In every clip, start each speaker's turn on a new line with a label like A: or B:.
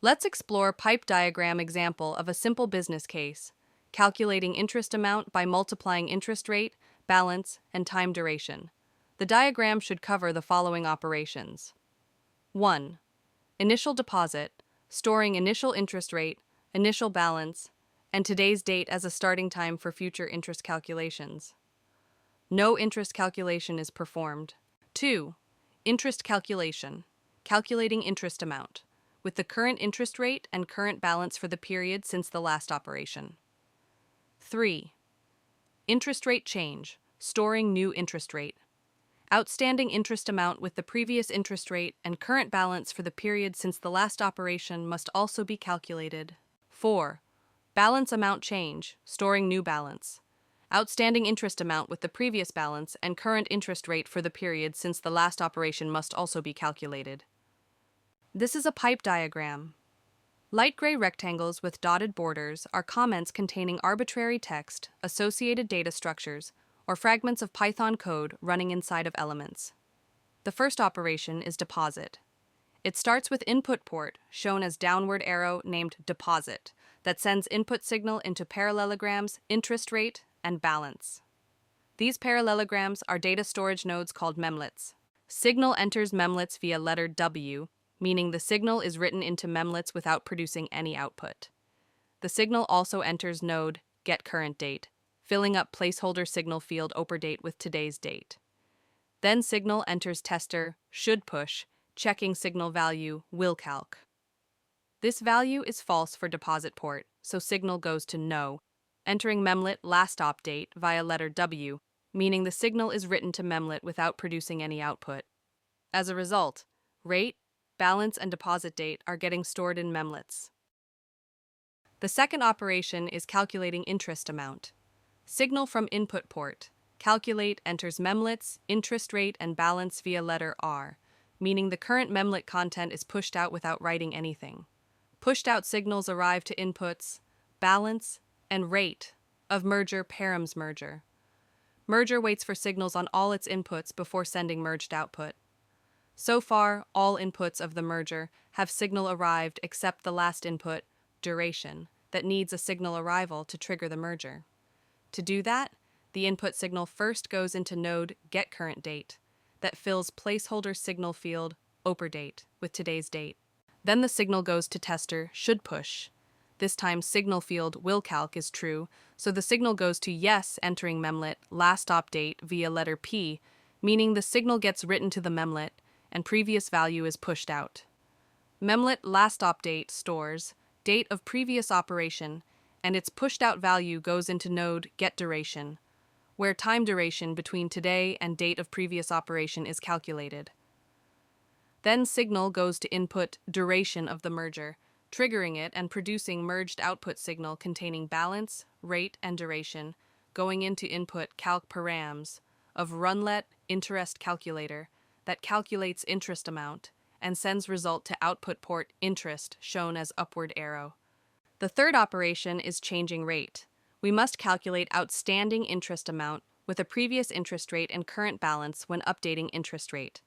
A: Let's explore pipe diagram example of a simple business case, calculating interest amount by multiplying interest rate, balance, and time duration. The diagram should cover the following operations. 1. Initial deposit, storing initial interest rate, initial balance, and today's date as a starting time for future interest calculations. No interest calculation is performed. 2. Interest calculation, calculating interest amount, with the current interest rate and current balance for the period since the last operation. 3. Interest rate change, storing new interest rate. Outstanding interest amount with the previous interest rate and current balance for the period since the last operation must also be calculated. 4. Balance amount change, storing new balance. Outstanding interest amount with the previous balance and current interest rate for the period since the last operation must also be calculated. This is a pipe diagram. Light gray rectangles with dotted borders are comments containing arbitrary text, associated data structures, or fragments of Python code running inside of elements. The first operation is deposit. It starts with input port, shown as downward arrow named deposit, that sends input signal into parallelograms, interest rate, and balance. These parallelograms are data storage nodes called memlets. Signal enters memlets via letter W, meaning the signal is written into memlets without producing any output. The signal also enters node getCurrentDate, filling up placeholder signal field OperDate with today's date. Then signal enters tester shouldPush, checking signal value willCalc. This value is false for deposit port, so signal goes to no, entering memlet lastOpdate via letter W, meaning the signal is written to memlet without producing any output. As a result, rate, balance, and deposit date are getting stored in memlets. The second operation is calculating interest amount. Signal from input port, calculate enters memlets, interest rate, and balance via letter R, meaning the current memlet content is pushed out without writing anything. Pushed out signals arrive to inputs, balance, and rate of merger params merger. Merger waits for signals on all its inputs before sending merged output. So far, all inputs of the merger have signal arrived except the last input, duration, that needs a signal arrival to trigger the merger. To do that, the input signal first goes into node getCurrentDate, that fills placeholder signal field OperDate with today's date. Then the signal goes to tester shouldPush. This time signal field willCalc is true, so the signal goes to yes entering memlet lastOpdate via letter P, meaning the signal gets written to the memlet and previous value is pushed out. Memlet lastOpdate stores date of previous operation, and its pushed out value goes into node getDuration, where time duration between today and date of previous operation is calculated. Then signal goes to input duration of the merger, triggering it and producing merged output signal containing balance, rate, and duration, going into input calcparams of runlet interest calculator that calculates interest amount and sends result to output port interest shown as upward arrow. The third operation is changing rate. We must calculate outstanding interest amount with a previous interest rate and current balance when updating interest rate.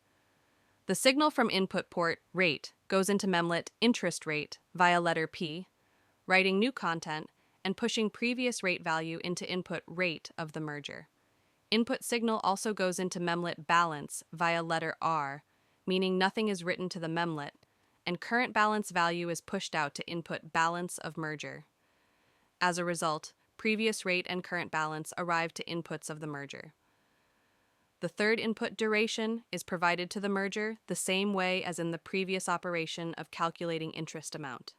A: The signal from input port rate goes into memlet interest rate via letter P, writing new content and pushing previous rate value into input rate of the merger. Input signal also goes into memlet balance via letter R, meaning nothing is written to the memlet, and current balance value is pushed out to input balance of merger. As a result, previous rate and current balance arrive to inputs of the merger. The third input duration is provided to the merger the same way as in the previous operation of calculating interest amount.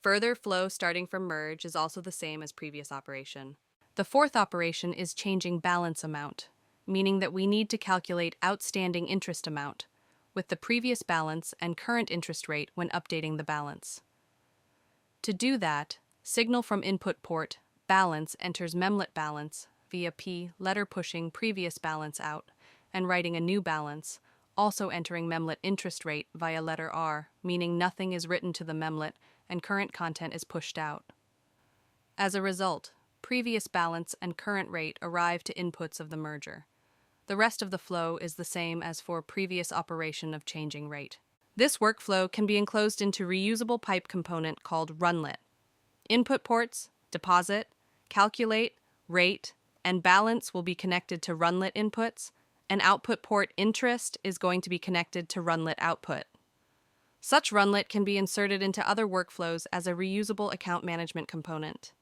A: Further flow starting from merge is also the same as previous operation. The fourth operation is changing balance amount, meaning that we need to calculate outstanding interest amount with the previous balance and current interest rate when updating the balance. To do that, signal from input port balance enters memlet balance via P, letter pushing previous balance out and writing a new balance, also entering memlet interest rate via letter R, meaning nothing is written to the memlet and current content is pushed out. As a result, previous balance and current rate arrive to inputs of the merger. The rest of the flow is the same as for previous operation of changing rate. This workflow can be enclosed into reusable pipe component called Runlet. Input ports, deposit, calculate, rate, and balance will be connected to Runlet inputs, and output port interest is going to be connected to Runlet output. Such Runlet can be inserted into other workflows as a reusable account management component.